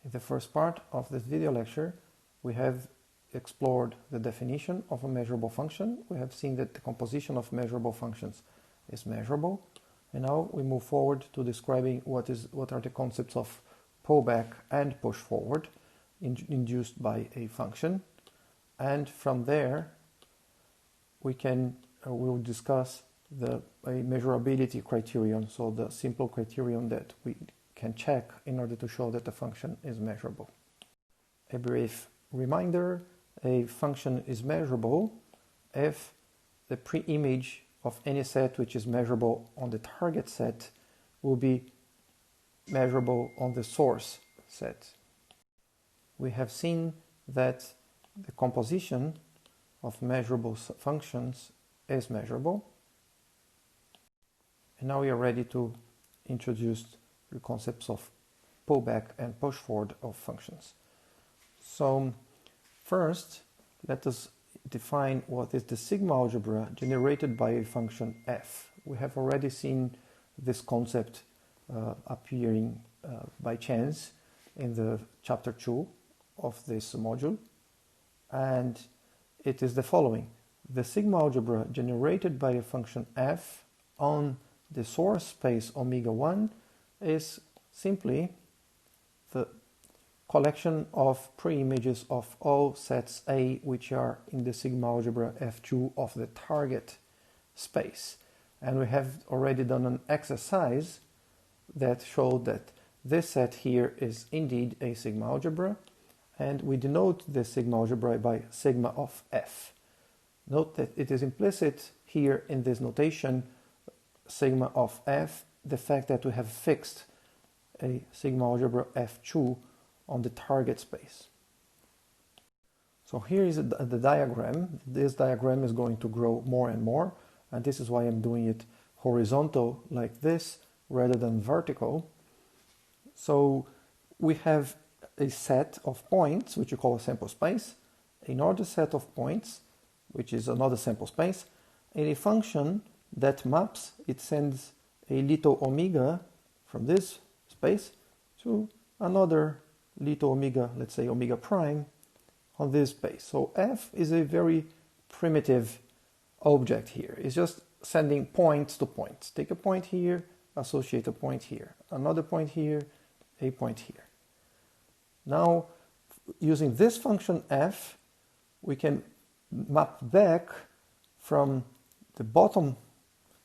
In the first part of this video lecture, we have explored the definition of a measurable function. We have seen that the composition of measurable functions is measurable. And now we move forward to describing what are the concepts of pullback and push forward induced by a function. And from there, we'll discuss a measurability criterion, so the simple criterion that we can check in order to show that the function is measurable. A brief reminder, a function is measurable if the pre-image of any set which is measurable on the target set will be measurable on the source set. We have seen that the composition of measurable functions is measurable. And now we are ready to introduce the concepts of pullback and push forward of functions. So first, let us define what is the sigma algebra generated by a function f. We have already seen this concept appearing by chance in the chapter 2 of this module, and it is the following. The sigma algebra generated by a function f on the source space omega 1 is simply the collection of pre-images of all sets A which are in the sigma algebra F2 of the target space. And we have already done an exercise that showed that this set here is indeed a sigma algebra, and we denote this sigma algebra by sigma of F. Note that it is implicit here in this notation, sigma of F, the fact that we have fixed a sigma algebra F2 on the target space. So here is the diagram. This diagram is going to grow more and more, and this is why I'm doing it horizontal like this rather than vertical. So we have a set of points which we call a sample space, another set of points which is another sample space, and a function that maps, it sends a little omega from this space to another little omega, let's say omega prime, on this space. So f is a very primitive object here. It's just sending points to points. Take a point here, associate a point here, another point here, a point here. Now, using this function f, we can map back from the bottom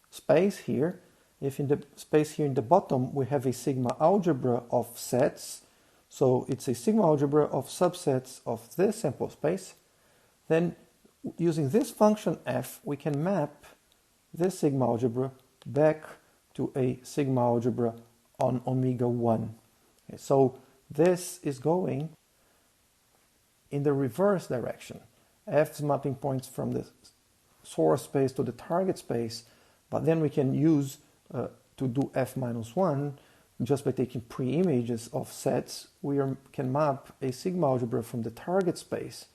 space here. If in the space here in the bottom we have a sigma algebra of sets, so it's a sigma algebra of subsets of this sample space, then using this function f we can map this sigma algebra back to a sigma algebra on omega 1. Okay, so this is going in the reverse direction. F is mapping points from the source space to the target space, but then we can use to do f minus 1, just by taking pre-images of sets, we can map a sigma algebra from the target space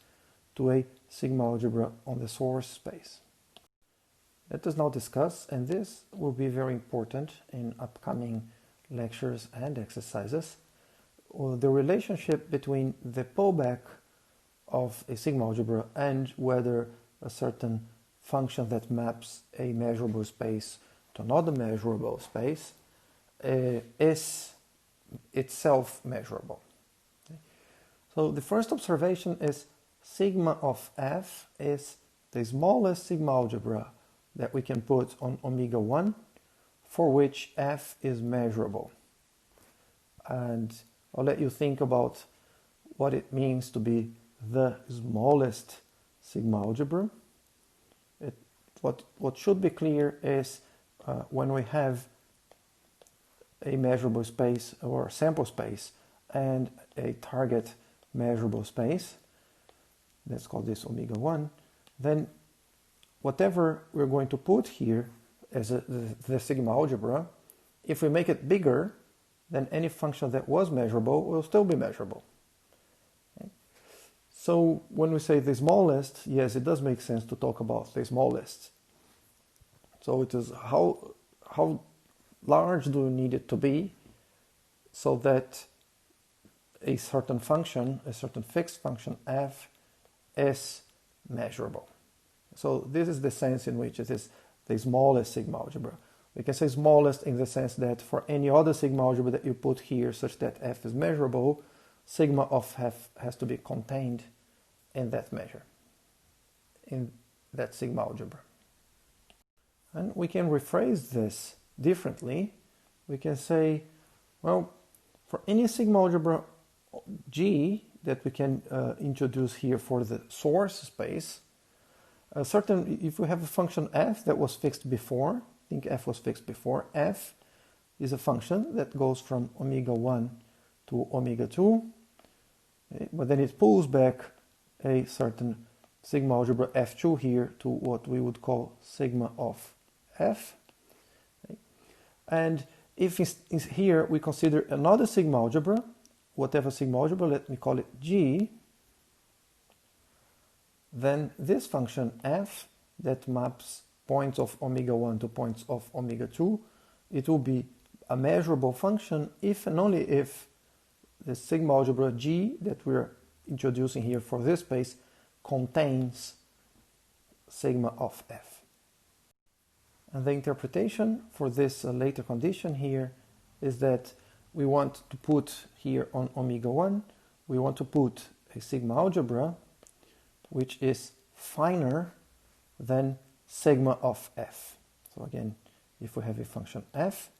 to a sigma algebra on the source space. Let us now discuss, and this will be very important in upcoming lectures and exercises, the relationship between the pullback of a sigma algebra and whether a certain function that maps a measurable space to another measurable space is itself measurable. Okay. So the first observation is sigma of f is the smallest sigma algebra that we can put on omega 1 for which f is measurable. And I'll let you think about what it means to be the smallest sigma algebra. What should be clear is when we have a measurable space or sample space and a target measurable space, let's call this omega 1, then whatever we're going to put here as the sigma algebra, if we make it bigger, then any function that was measurable will still be measurable. Okay. So when we say the smallest, yes, it does make sense to talk about the smallest. So it is how large do you need it to be so that a certain function, a certain fixed function f is measurable. So this is the sense in which it is the smallest sigma algebra. We can say smallest in the sense that for any other sigma algebra that you put here such that f is measurable, sigma of f has to be contained in that measure, in that sigma algebra. And we can rephrase this differently. We can say, well, for any sigma algebra G that we can introduce here for the source space, if we have a function f that was fixed before, I think f was fixed before, f is a function that goes from omega 1 to omega 2, okay, but then it pulls back a certain sigma algebra f2 here to what we would call sigma of f. Okay. And if here we consider another sigma algebra, whatever sigma algebra, let me call it G, then this function f that maps points of omega 1 to points of omega 2, it will be a measurable function if and only if the sigma algebra G that we're introducing here for this space contains sigma of f. And the interpretation for this later condition here is that we want to put here on omega 1, we want to put a sigma algebra which is finer than sigma of f. So again, if we have a function f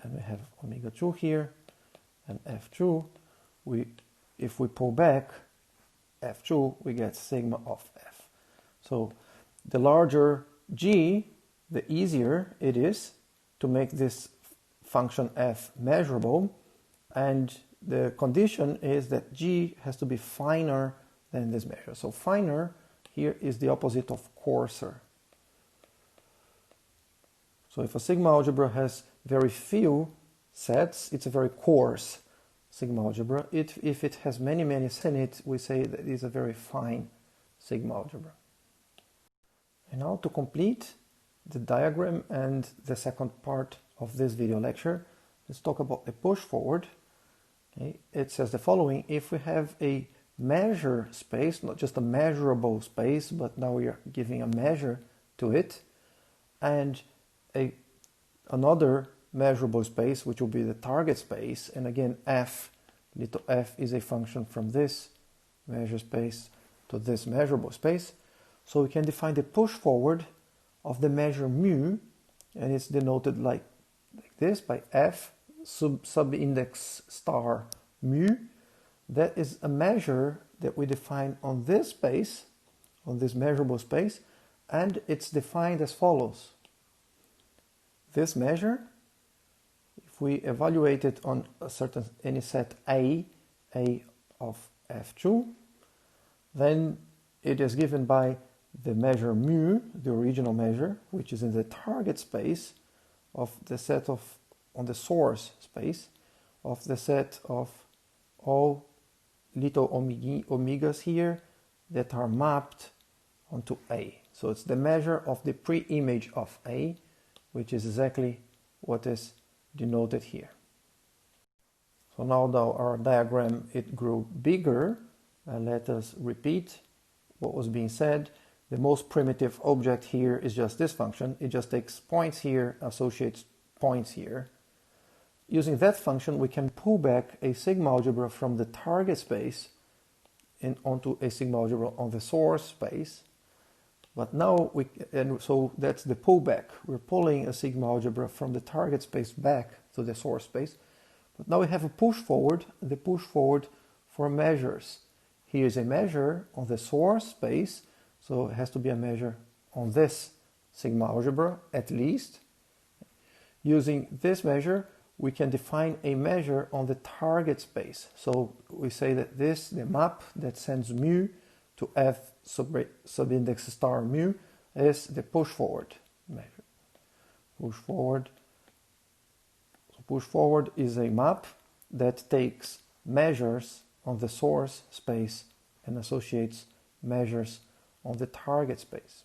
and we have omega 2 here and f2, if we pull back f2, we get sigma of f. So the larger G, the easier it is to make this function f measurable, and the condition is that G has to be finer than this measure. So finer here is the opposite of coarser. So if a sigma algebra has very few sets, it's a very coarse sigma algebra. If it has many sets in it, we say that it is a very fine sigma algebra. And now to complete the diagram and the second part of this video lecture, let's talk about the push forward. Okay. It says the following: if we have a measure space, not just a measurable space, but now we are giving a measure to it, and another measurable space, which will be the target space, and again little f is a function from this measure space to this measurable space. So we can define the push forward of the measure mu, and it's denoted like this by f subindex star mu. That is a measure that we define on this space, on this measurable space, and it's defined as follows. This measure, if we evaluate it on a certain any set A of f2, then it is given by the measure mu, the original measure, which is in the target space of the set of, on the source space, of the set of all little omegas here that are mapped onto A. So it's the measure of the pre-image of A, which is exactly what is denoted here. So now our diagram, it grew bigger. Let us repeat what was being said. The most primitive object here is just this function. It just takes points here, associates points here. Using that function, we can pull back a sigma algebra from the target space and onto a sigma algebra on the source space. But now so that's the pullback. We're pulling a sigma algebra from the target space back to the source space. But now we have a push forward, the push forward for measures. Here is a measure on the source space, so it has to be a measure on this sigma algebra at least. Using this measure, we can define a measure on the target space. So we say that the map that sends mu to f subindex star mu is the push forward measure. Push forward. So push forward is a map that takes measures on the source space and associates measures on the target space.